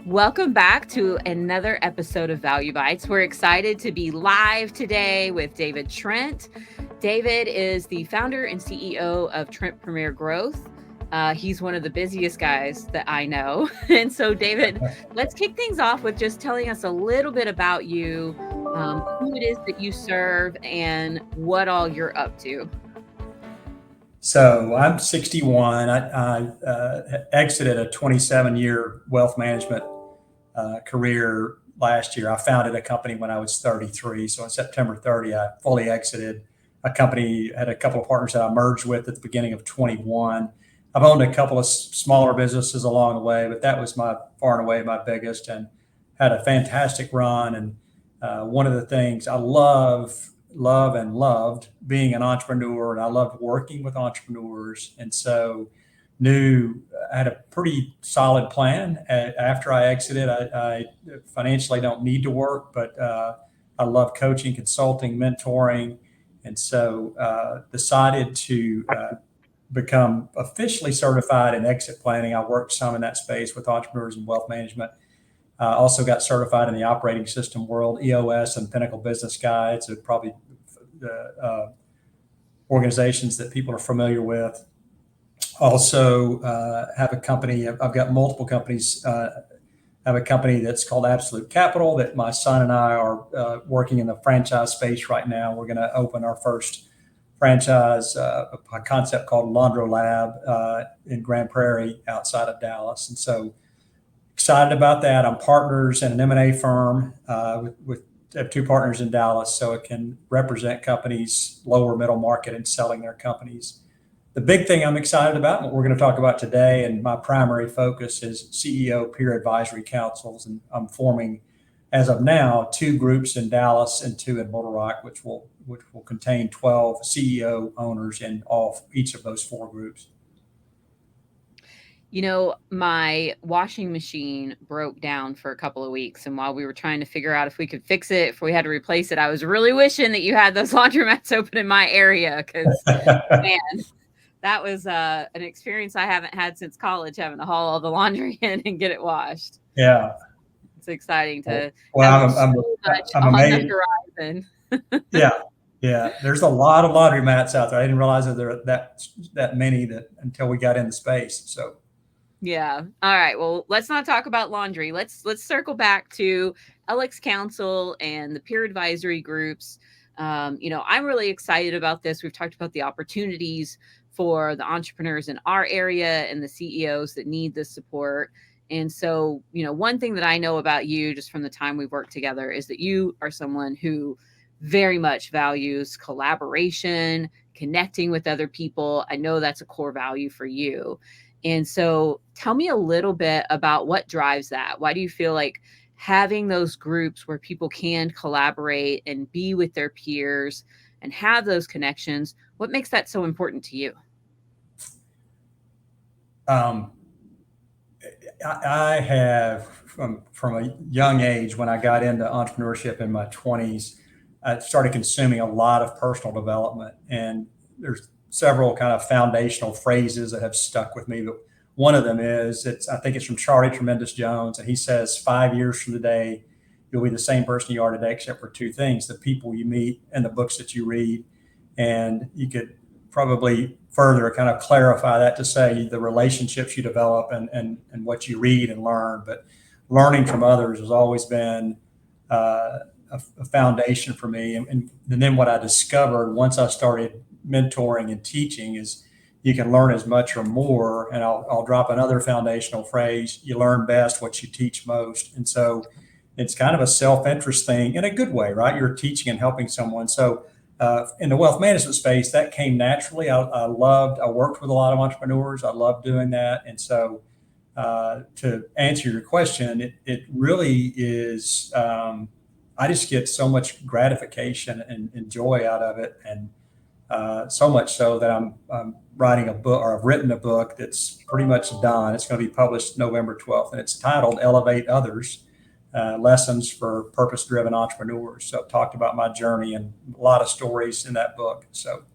Welcome back to another episode of Value Bites. We're excited to be live today with David Trent. David is the founder and CEO of Trent Premier Growth. He's one of the busiest guys that I know. And so, David, let's kick things off with just telling us a little bit about you, who it is that you serve, and what all you're up to. So I'm 61. I exited a 27-year wealth management career last year. I founded a company when I was 33. So on September 30, I fully exited a company, had a couple of partners that I merged with at the beginning of 21. I've owned a couple of smaller businesses along the way, but that was far and away my biggest, and had a fantastic run. And one of the things I and loved being an entrepreneur, and I loved working with entrepreneurs. And so knew I had a pretty solid plan. After I exited, I financially don't need to work, but I love coaching, consulting, mentoring, and so decided to become officially certified in exit planning. I worked some in that space with entrepreneurs and wealth management. Also got certified in the operating system world, EOS and Pinnacle Business Guides are probably the organizations that people are familiar with. Also have a company. I've got multiple companies. Have a company that's called Absolute Capital that my son and I are working in the franchise space right now. We're going to open our first franchise, a concept called Laundro Lab in Grand Prairie outside of Dallas. And so excited about that. I'm partners in an M&A firm with have two partners in Dallas, so it can represent companies, lower middle market, and selling their companies. The big thing I'm excited about, and what we're going to talk about today, and my primary focus is CEO peer advisory councils, and I'm forming, as of now, two groups in Dallas and two in Little Rock, which will contain 12 CEO owners in each of those four groups. You know, my washing machine broke down for a couple of weeks. And while we were trying to figure out if we could fix it, if we had to replace it, I was really wishing that you had those laundromats open in my area because, man, that was an experience I haven't had since college, having to haul all the laundry in and get it washed. Yeah. It's exciting to Well, have so much I'm on amazed. the horizon. Yeah. There's a lot of laundromats out there. I didn't realize that there are that many until we got into space. So. Yeah. All right. Well, let's not talk about laundry. Let's circle back to LX Council and the peer advisory groups. I'm really excited about this. We've talked about the opportunities for the entrepreneurs in our area and the CEOs that need this support. And so, one thing that I know about you just from the time we've worked together is that you are someone who very much values collaboration, connecting with other people. I know that's a core value for you. And so tell me a little bit about what drives that. Why do you feel like having those groups where people can collaborate and be with their peers and have those connections, what makes that so important to you? I have, from a young age, when I got into entrepreneurship in my 20s, I started consuming a lot of personal development. And there's several kind of foundational phrases that have stuck with me. But one of them is, I think it's from Charlie Tremendous Jones. And he says, 5 years from today, you'll be the same person you are today, except for two things: the people you meet and the books that you read. And you could probably further kind of clarify that to say the relationships you develop and what you read and learn. But learning from others has always been a foundation for me. And then what I discovered once I started mentoring and teaching is you can learn as much or more. And I'll drop another foundational phrase: you learn best what you teach most. And so it's kind of a self-interest thing in a good way, right? You're teaching and helping someone. So in the wealth management space, that came naturally. I worked with a lot of entrepreneurs. I loved doing that. And so to answer your question, it really is, I just get so much gratification and joy out of it. And so much so that I'm writing a book, or I've written a book that's pretty much done. It's going to be published November 12th, and it's titled Elevate Others, Lessons for Purpose-Driven Entrepreneurs. So I've talked about my journey and a lot of stories in that book. So.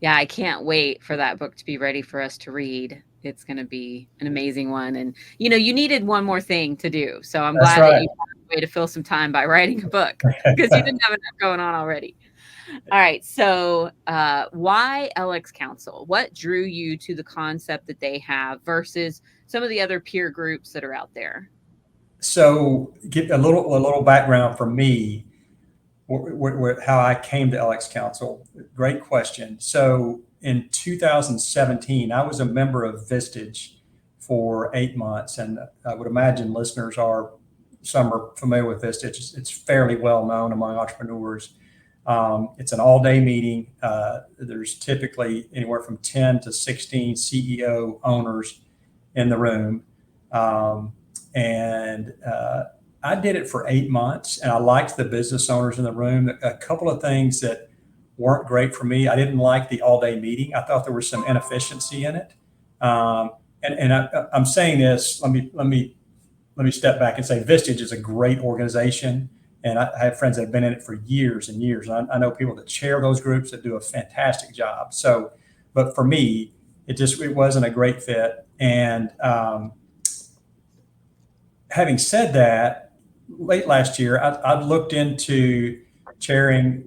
Yeah, I can't wait for that book to be ready for us to read. It's going to be an amazing one. And, you needed one more thing to do. So I'm That's glad that right. you found a way to fill some time by writing a book because you didn't have enough going on already. All right. So, why LX Council? What drew you to the concept that they have versus some of the other peer groups that are out there? So, get a little background for me, how I came to LX Council. Great question. So, in 2017, I was a member of Vistage for 8 months, and I would imagine listeners are some are familiar with Vistage. It's fairly well known among entrepreneurs. It's an all-day meeting. There's typically anywhere from 10 to 16 CEO owners in the room. Um, and I did it for 8 months, and I liked the business owners in the room. A couple of things that weren't great for me. I didn't like the all-day meeting. I thought there was some inefficiency in it. I'm saying this. Let me step back and say Vistage is a great organization, and I have friends that have been in it for years and years. And I know people that chair those groups that do a fantastic job. So, but for me, it wasn't a great fit. And having said that, late last year, I looked into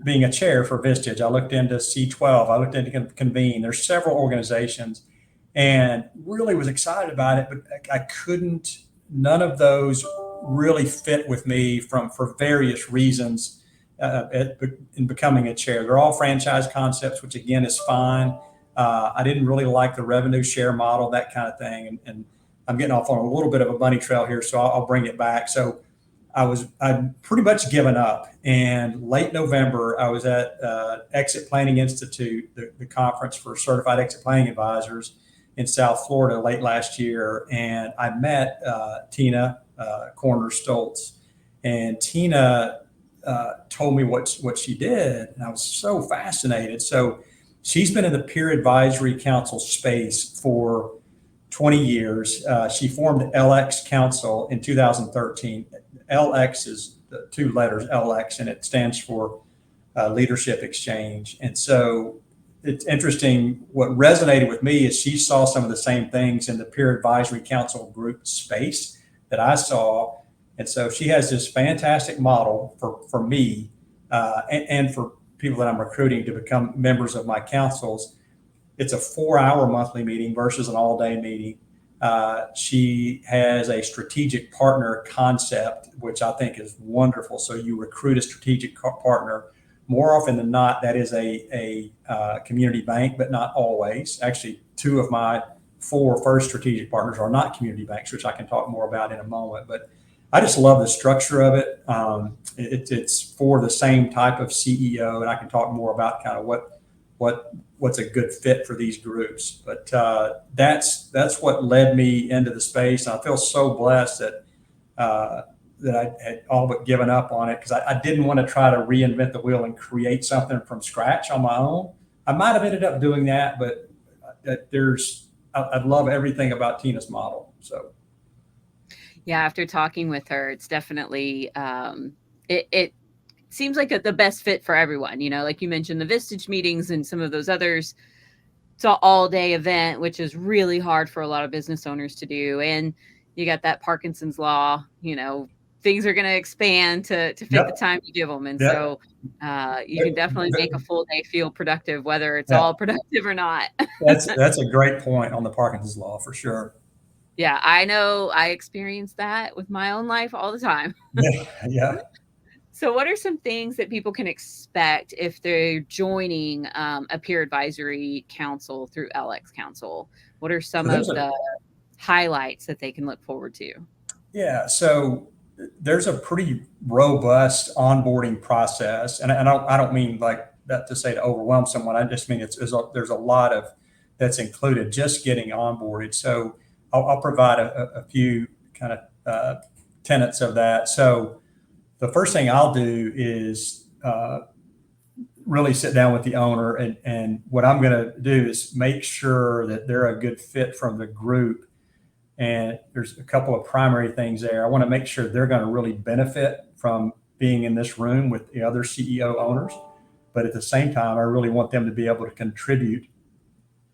being a chair for Vistage. I looked into C12. I looked into Convene. There's several organizations, and really was excited about it, but I couldn't. None of those really fit with me for various reasons. In becoming a chair, they're all franchise concepts, which again is fine. I didn't really like the revenue share model, that kind of thing, and I'm getting off on a little bit of a bunny trail here, so I'll bring it back. So I'd pretty much given up. And late November, I was at Exit Planning Institute, the conference for certified exit planning advisors in South Florida late last year. And I met Tina Corner Stoltz. And Tina told me what she did. And I was so fascinated. So she's been in the peer advisory council space for 20 years. She formed LX Council in 2013. LX is the two letters LX, and it stands for Leadership Exchange. And so it's interesting. What resonated with me is she saw some of the same things in the peer advisory council group space that I saw. And so she has this fantastic model for me and for people that I'm recruiting to become members of my councils. It's a 4-hour monthly meeting versus an all-day meeting. She has a strategic partner concept, which I think is wonderful. So you recruit a strategic partner. More often than not, that is a community bank, but not always. Actually, 2 of my 4 first strategic partners are not community banks, which I can talk more about in a moment. But I just love the structure of it. It's for the same type of CEO, and I can talk more about kind of what's a good fit for these groups. But that's what led me into the space. And I feel so blessed that I had all but given up on it because I didn't want to try to reinvent the wheel and create something from scratch on my own. I might have ended up doing that, but I love everything about Tina's model. So Yeah, after talking with her, it's definitely it seems like the best fit for everyone. Like you mentioned, the Vistage meetings and some of those others. It's an all-day event, which is really hard for a lot of business owners to do. And you got that Parkinson's law. Things are going to expand to fit the yep, time you give them, and yep, so you can definitely make a full day feel productive, whether it's yeah. all productive or not. That's a great point on the Parkinson's law for sure. Yeah, I know. I experience that with my own life all the time. Yeah, yeah. So, what are some things that people can expect if they're joining a peer advisory council through LX Council? What are So some there's of a the highlights that they can look forward to? Yeah, so there's a pretty robust onboarding process, and I don't mean like that to say to overwhelm someone. I just mean there's a lot of that's included just getting onboarded. So I'll provide a few kind of tenets of that. So the first thing I'll do is really sit down with the owner, and what I'm going to do is make sure that they're a good fit from the group. And there's a couple of primary things there. I want to make sure they're going to really benefit from being in this room with the other CEO owners. But at the same time, I really want them to be able to contribute,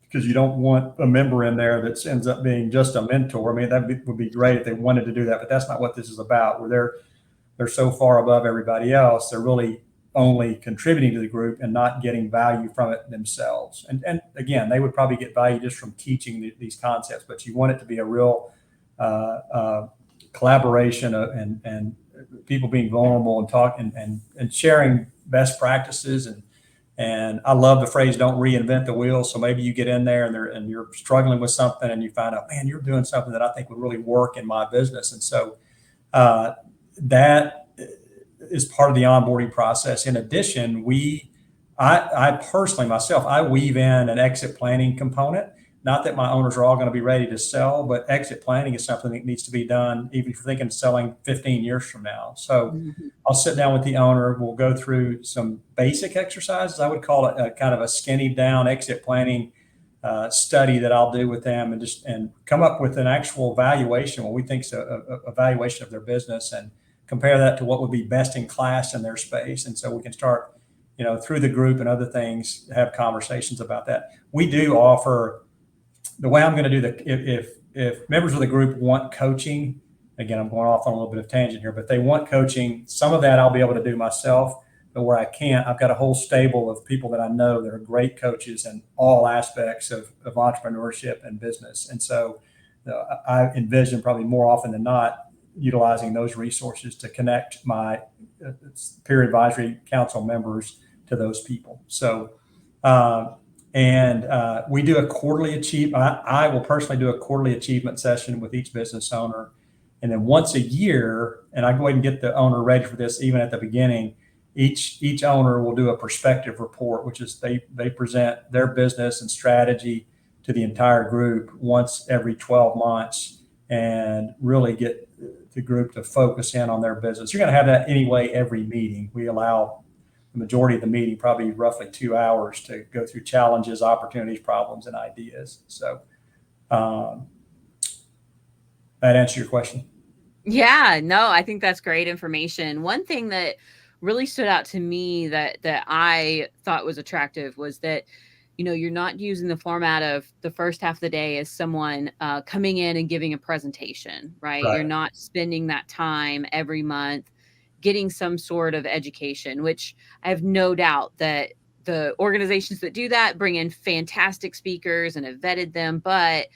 because you don't want a member in there that ends up being just a mentor. I mean, would be great if they wanted to do that, but that's not what this is about. Where they're so far above everybody else, they're really only contributing to the group and not getting value from it themselves. And again, they would probably get value just from teaching these concepts, but you want it to be a real collaboration and people being vulnerable and talking and sharing best practices. And I love the phrase, don't reinvent the wheel. So maybe you get in there and you're struggling with something and you find out, man, you're doing something that I think would really work in my business. And so that is part of the onboarding process. In addition, I personally, myself, I weave in an exit planning component. Not that my owners are all going to be ready to sell, but exit planning is something that needs to be done even if you're thinking of selling 15 years from now. So Mhm. I'll sit down with the owner. We'll go through some basic exercises. I would call it a kind of a skinny down exit planning study that I'll do with them, and come up with an actual valuation, what we think is a valuation of their business, and compare that to what would be best in class in their space. And so we can start, through the group and other things, have conversations about that. We do offer, the way I'm going to do if members of the group want coaching, again, I'm going off on a little bit of tangent here, but they want coaching, some of that I'll be able to do myself. But where I can't, I've got a whole stable of people that I know that are great coaches in all aspects of entrepreneurship and business. And so I envision probably more often than not utilizing those resources to connect my peer advisory council members to those people. So, we do a quarterly I will personally do a quarterly achievement session with each business owner. And then once a year, and I go ahead and get the owner ready for this even at the beginning, each owner will do a perspective report, which is they present their business and strategy to the entire group once every 12 months and really get the group to focus in on their business. You're going to have that anyway every meeting. We allow the majority of the meeting, probably roughly 2 hours, to go through challenges, opportunities, problems, and ideas. So that answer your question? Yeah, no, I think that's great information. One thing that really stood out to me that I thought was attractive was that, you're not using the format of the first half of the day as someone coming in and giving a presentation, right? You're Right. not spending that time every month getting some sort of education, which I have no doubt that the organizations that do that bring in fantastic speakers and have vetted them, but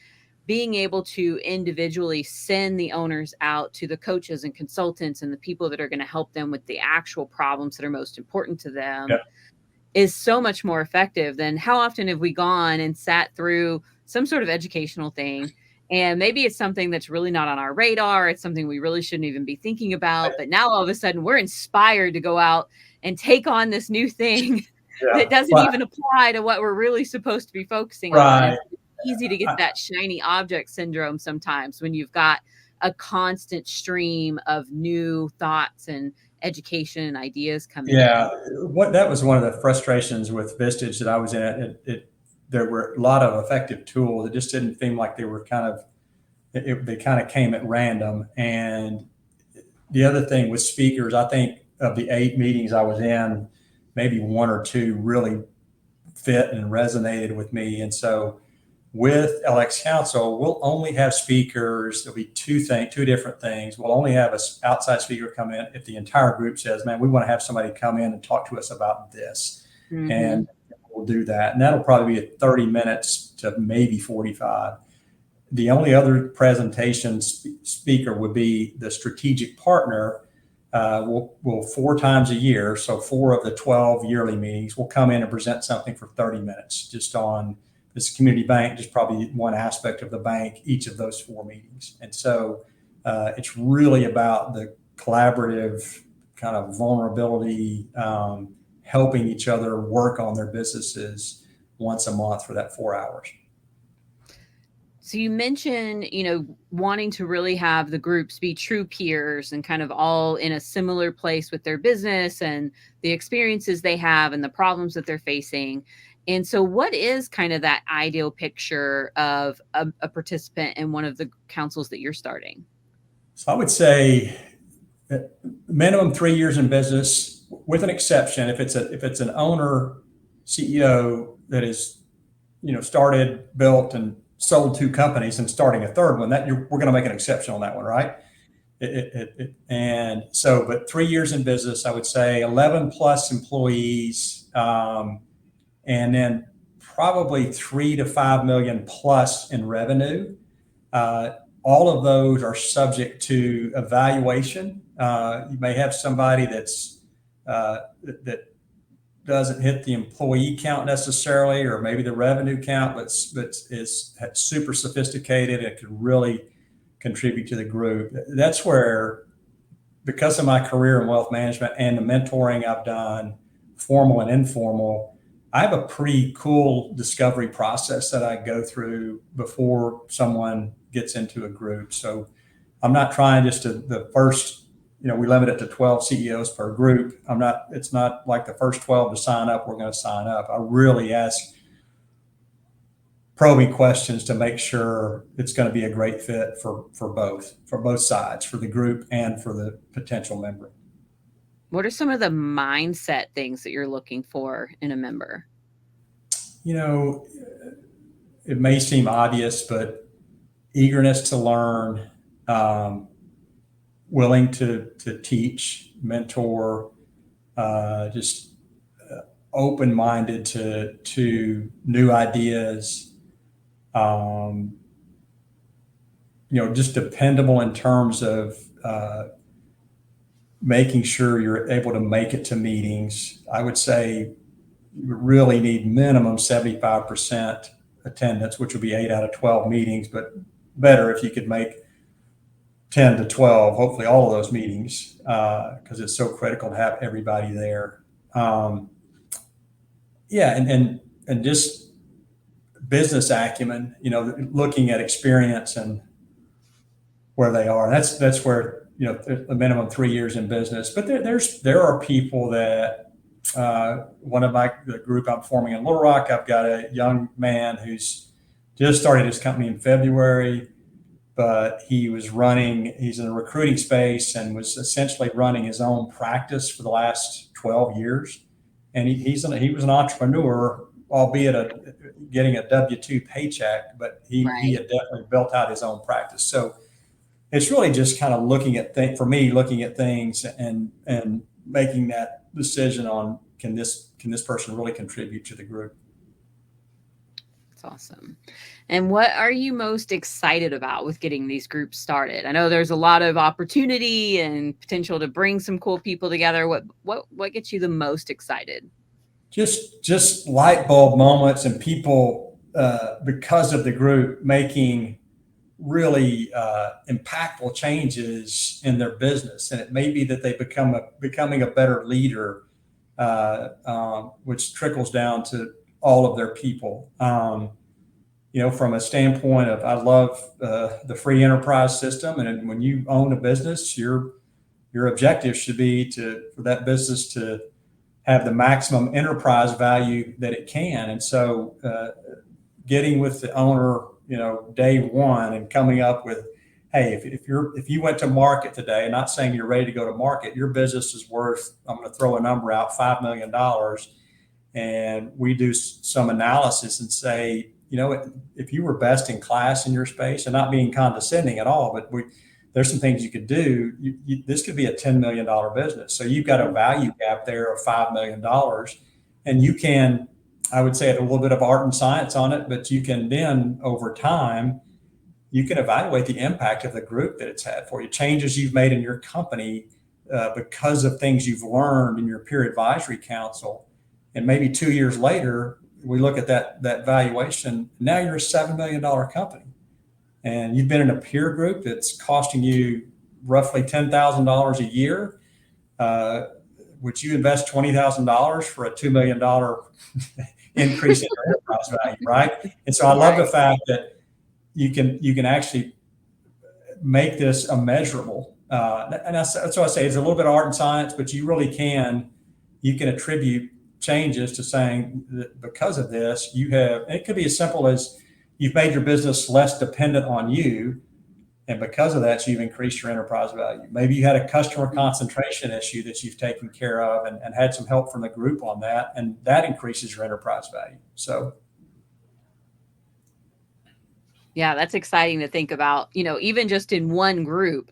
being able to individually send the owners out to the coaches and consultants and the people that are going to help them with the actual problems that are most important to them Yeah. is so much more effective than how often have we gone and sat through some sort of educational thing. And maybe it's something that's really not on our radar. It's something we really shouldn't even be thinking about. But now all of a sudden we're inspired to go out and take on this new thing that Yeah. doesn't Well, even apply to what we're really supposed to be focusing on. And right. it's easy to get that shiny object syndrome sometimes when you've got a constant stream of new thoughts and education and ideas coming Yeah, in. that was one of the frustrations with Vistage that I was in. There were a lot of effective tools. It just didn't seem like they were they kind of came at random. And the other thing with speakers, I think of the 8 meetings I was in, maybe 1 or 2 really fit and resonated with me. And so with LX Council, we'll only have speakers. There'll be two different things. We'll only have an outside speaker come in if the entire group says, man, we want to have somebody come in and talk to us about this. Mm-hmm. And we'll do that. And that'll probably be at 30 minutes to maybe 45. The only other presentation speaker would be the strategic partner. We'll 4 times a year, so 4 of the 12 yearly meetings, will come in and present something for 30 minutes just on this community bank, just probably one aspect of the bank, each of those 4 meetings. And so it's really about the collaborative kind of vulnerability, helping each other work on their businesses once a month for that 4 hours. So you mentioned, wanting to really have the groups be true peers and kind of all in a similar place with their business and the experiences they have and the problems that they're facing. And so what is kind of that ideal picture of a participant in one of the councils that you're starting? So I would say minimum 3 years in business, with an exception. If it's an owner CEO that is, started, built, and sold two companies and starting a third one, we're going to make an exception on that one, right? And so, but 3 years in business, I would say 11 plus employees, and then probably 3 to 5 million plus in revenue. All of those are subject to evaluation. You may have somebody that doesn't hit the employee count necessarily, or maybe the revenue count, but is super sophisticated and can really contribute to the group. That's where, because of my career in wealth management and the mentoring I've done, formal and informal, I have a pretty cool discovery process that I go through before someone gets into a group. So I'm not trying just to the first, we limit it to 12 CEOs per group. It's not like the first 12 to sign up, we're going to sign up. I really ask probing questions to make sure it's going to be a great fit for both sides, for the group and for the potential member. What are some of the mindset things that you're looking for in a member? It may seem obvious, but eagerness to learn, willing to teach, mentor, just open-minded to new ideas, just dependable in terms of making sure you're able to make it to meetings. I would say you really need minimum 75% attendance, which would be 8 out of 12 meetings, but better if you could make 10 to 12, hopefully all of those meetings, because it's so critical to have everybody there. And just business acumen, looking at experience and where they are. That's where, a minimum 3 years in business. But there are people that, the group I'm forming in Little Rock, I've got a young man who's just started his company in February, but he's in the recruiting space and was essentially running his own practice for the last 12 years. And he was an entrepreneur, albeit getting a W-2 paycheck, but he had definitely built out his own practice. So it's really just kind of looking at things and making that decision on, can this person really contribute to the group? That's awesome. And what are you most excited about with getting these groups started? I know there's a lot of opportunity and potential to bring some cool people together. What gets you the most excited? Just light bulb moments and people, because of the group, making really impactful changes in their business. And it may be that they becoming a better leader, which trickles down to all of their people. From a standpoint of, I love the free enterprise system. And when you own a business, your objective should be for that business to have the maximum enterprise value that it can. And so getting with the owner, day one, and coming up with, hey, if you went to market today, and not saying you're ready to go to market, your business is worth, I'm going to throw a number out, $5 million. And we do some analysis and say, if you were best in class in your space, and not being condescending at all, but there's some things you could do. This could be a $10 million business. So you've got a value gap there of $5 million. And you can, I would say, a little bit of art and science on it, but you can then, over time, you can evaluate the impact of the group that it's had for you, changes you've made in your company because of things you've learned in your peer advisory council. And maybe 2 years later, we look at that valuation. Now you're a $7 million company, and you've been in a peer group that's costing you roughly $10,000 a year. Would you invest $20,000 for a $2 million increase in your enterprise value, right? And so I love the fact that you can actually make this a measurable. And that's why I say it's a little bit of art and science, but you can attribute changes to saying that because of this, it could be as simple as you've made your business less dependent on you. And because of that, you've increased your enterprise value. Maybe you had a customer concentration issue that you've taken care of and had some help from the group on that, and that increases your enterprise value. So yeah, that's exciting to think about, even just in one group,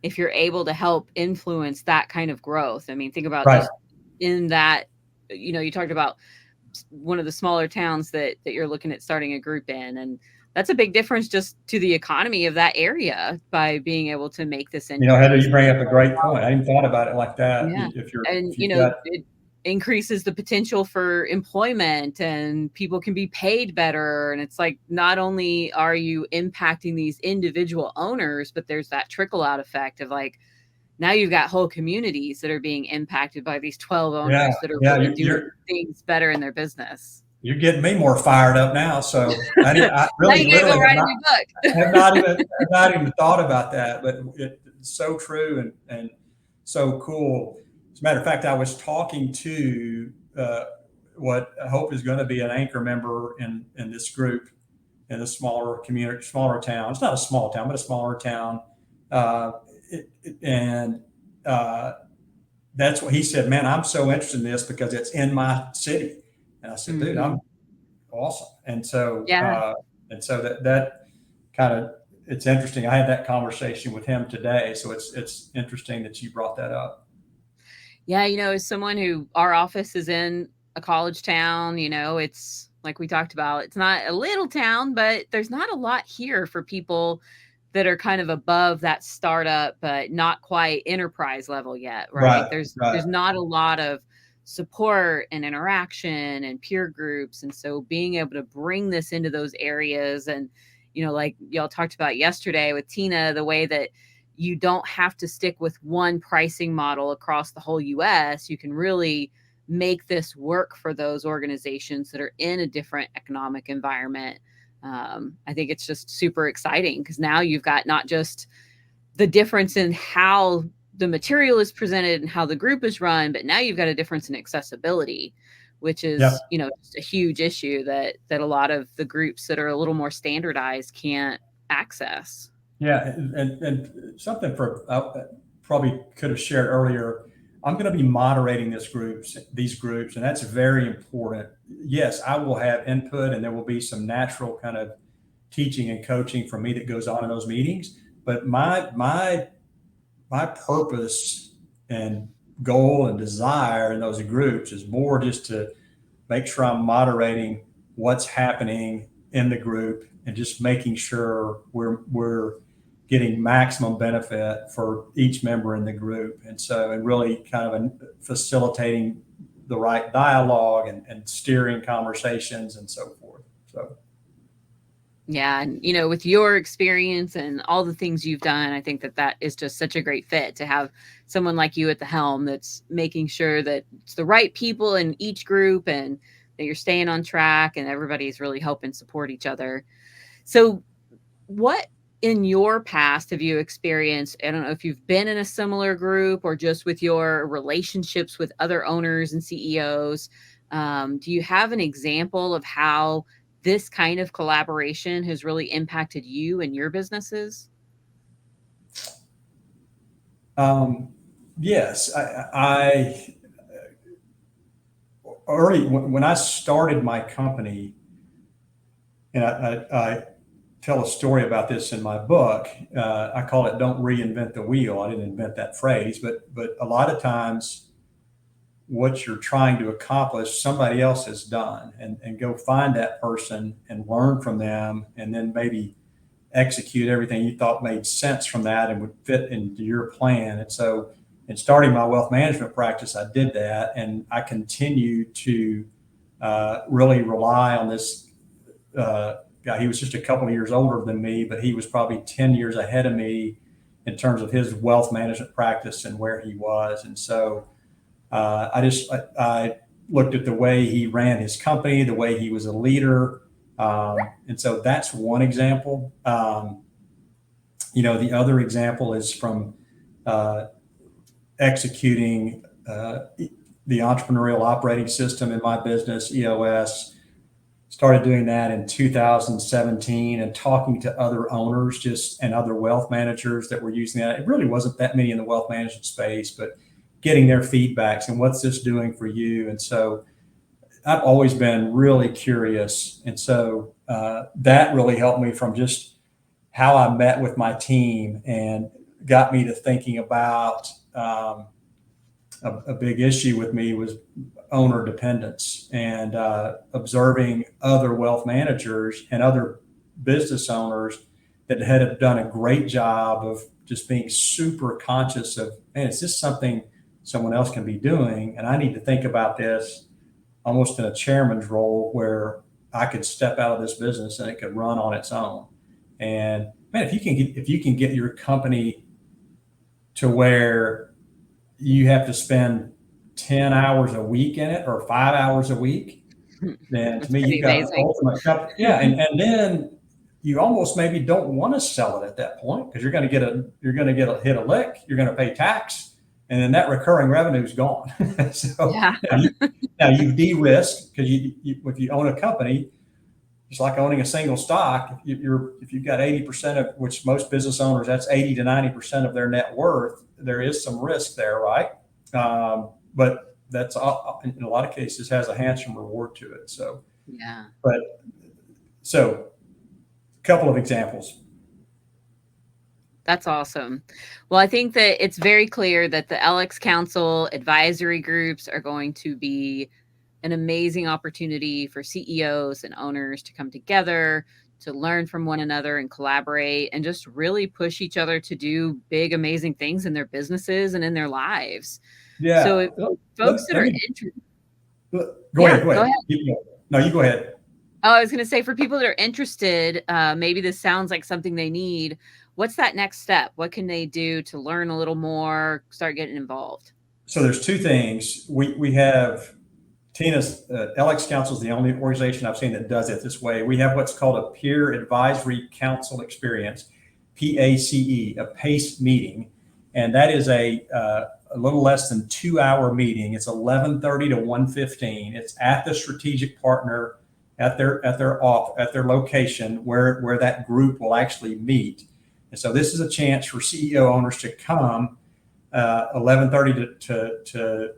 if you're able to help influence that kind of growth. I mean, think about right. just in that, you talked about one of the smaller towns that you're looking at starting a group in, and that's a big difference just to the economy of that area by being able to make this Heather, increase. you bring up a great point. I hadn't thought about it like that. Yeah. And, If you've got, it increases the potential for employment, and people can be paid better. And it's like, not only are you impacting these individual owners, but there's that trickle out effect of like, now you've got whole communities that are being impacted by these 12 owners that are really doing things better in their business. You're getting me more fired up now. So I Now really, you gotta literally go write a new book. have not even thought about that, but it's so true and so cool. As a matter of fact, I was talking to what I hope is going to be an anchor member in this group in a smaller community, smaller town. It's not a small town, but a smaller town. And that's what he said, man, I'm so interested in this because it's in my city. And I said, dude, I'm awesome. And so, Yeah. that kind of, it's interesting. I had that conversation with him today. So it's interesting that you brought that up. Yeah. As someone who, our office is in a college town, it's like we talked about, it's not a little town, but there's not a lot here for people that are kind of above that startup, but not quite enterprise level yet. Right. There's not a lot of support and interaction and peer groups. And so being able to bring this into those areas, and, like y'all talked about yesterday with Tina, the way that you don't have to stick with one pricing model across the whole US, you can really make this work for those organizations that are in a different economic environment. I think it's just super exciting because now you've got not just the difference in how the material is presented and how the group is run, but now you've got a difference in accessibility, which is, just a huge issue that a lot of the groups that are a little more standardized can't access. Yeah. And something I probably could have shared earlier. I'm going to be moderating these groups, and that's very important. Yes, I will have input, and there will be some natural kind of teaching and coaching from me that goes on in those meetings. But my purpose and goal and desire in those groups is more just to make sure I'm moderating what's happening in the group and just making sure we're getting maximum benefit for each member in the group. And really kind of facilitating the right dialogue and steering conversations and so forth. So. Yeah. And, with your experience and all the things you've done, I think that is just such a great fit to have someone like you at the helm that's making sure that it's the right people in each group and that you're staying on track and everybody's really helping support each other. So what in your past have you experienced? I don't know if you've been in a similar group or just with your relationships with other owners and CEOs. Do you have an example of how this kind of collaboration has really impacted you and your businesses? Yes, I early when I started my company, and I tell a story about this in my book. I call it "Don't reinvent the wheel." I didn't invent that phrase, but a lot of times what you're trying to accomplish, somebody else has done, and go find that person and learn from them, and then maybe execute everything you thought made sense from that and would fit into your plan. And so in starting my wealth management practice, I did that, and I continue to really rely on this guy. He was just a couple of years older than me, but he was probably 10 years ahead of me in terms of his wealth management practice and where he was. And so I looked at the way he ran his company, the way he was a leader. And so that's one example. The other example is from executing the entrepreneurial operating system in my business, EOS, started doing that in 2017 and talking to other owners and other wealth managers that were using that. It really wasn't that many in the wealth management space, but getting their feedbacks and what's this doing for you. And so I've always been really curious. And so that really helped me from just how I met with my team and got me to thinking about a big issue with me was owner dependence and observing other wealth managers and other business owners that had done a great job of just being super conscious of, man, is this something someone else can be doing? And I need to think about this almost in a chairman's role where I could step out of this business and it could run on its own. And man, if you can get your company to where you have to spend 10 hours a week in it or 5 hours a week, then to That's me, pretty you've got an amazing. ultimate company. Yeah. And then you almost maybe don't want to sell it at that point because you're going to hit a lick, you're going to pay tax, and then that recurring revenue is gone. So Yeah. now you de-risk because if you own a company, it's like owning a single stock. If you've got 80% of which most business owners, that's 80 to 90% of their net worth. There is some risk there, right? But that's in a lot of cases has a handsome reward to it. So, Yeah. but so a couple of examples. That's awesome. Well, I think that it's very clear that the LX Council advisory groups are going to be an amazing opportunity for CEOs and owners to come together, to learn from one another and collaborate and just really push each other to do big, amazing things in their businesses and in their lives. So, Yeah. if folks that Let are me interested, go yeah, ahead. Go go ahead. ahead. No, you go ahead. Oh, I was going to say for people that are interested, maybe this sounds like something they need. What's that next step? What can they do to learn a little more, start getting involved? So there's two things. We have Tina's LX Council is the only organization I've seen that does it this way. We have what's called a peer advisory council experience, PACE, a PACE meeting, and that is a little less than 2 hour meeting. It's 11:30 to 1:15. It's at the strategic partner at their location where that group will actually meet. And so this is a chance for CEO owners to come 11:30 to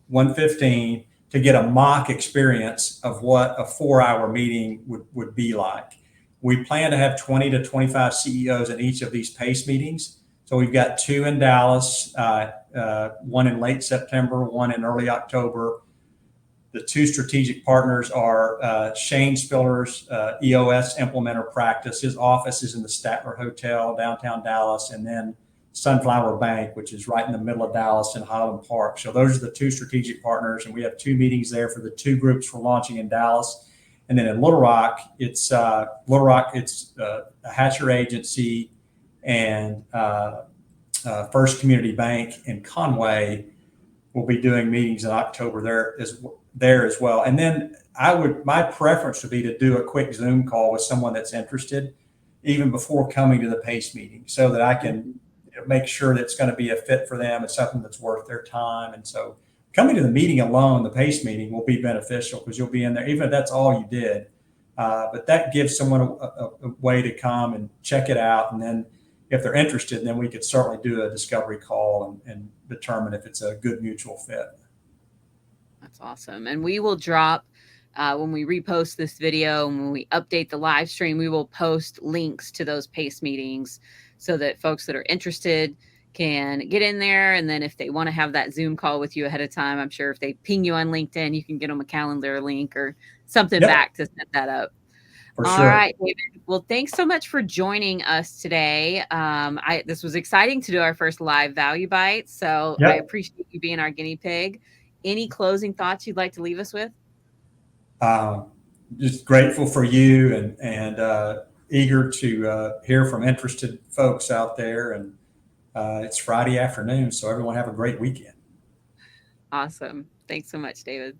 1:15 to get a mock experience of what a 4 hour meeting would be like. We plan to have 20 to 25 CEOs in each of these PACE meetings. So we've got two in Dallas, one in late September, one in early October. The two strategic partners are Shane Spiller's EOS implementer practice. His office is in the Statler Hotel, downtown Dallas, and then Sunflower Bank, which is right in the middle of Dallas in Highland Park. So those are the two strategic partners, and we have two meetings there for the two groups we're launching in Dallas. And then in Little Rock, it's a Hatcher Agency and First Community Bank in Conway will be doing meetings in October there as well. And then my preference would be to do a quick Zoom call with someone that's interested, even before coming to the PACE meeting, so that I can make sure that it's going to be a fit for them. It's something that's worth their time. And so coming to the meeting alone, the PACE meeting, will be beneficial because you'll be in there, even if that's all you did. But that gives someone a way to come and check it out. And then if they're interested, then we could certainly do a discovery call and determine if it's a good mutual fit. That's awesome. And we will drop when we repost this video and when we update the live stream, we will post links to those PACE meetings so that folks that are interested can get in there. And then if they want to have that Zoom call with you ahead of time, I'm sure if they ping you on LinkedIn, you can get them a calendar link or something back to set that up. For All sure. right, David. Well, thanks so much for joining us today. This was exciting to do our first live Value Bite, so I appreciate you being our guinea pig. Any closing thoughts you'd like to leave us with? Just grateful for you and eager to hear from interested folks out there. And it's Friday afternoon, so everyone have a great weekend. Awesome. Thanks so much, David.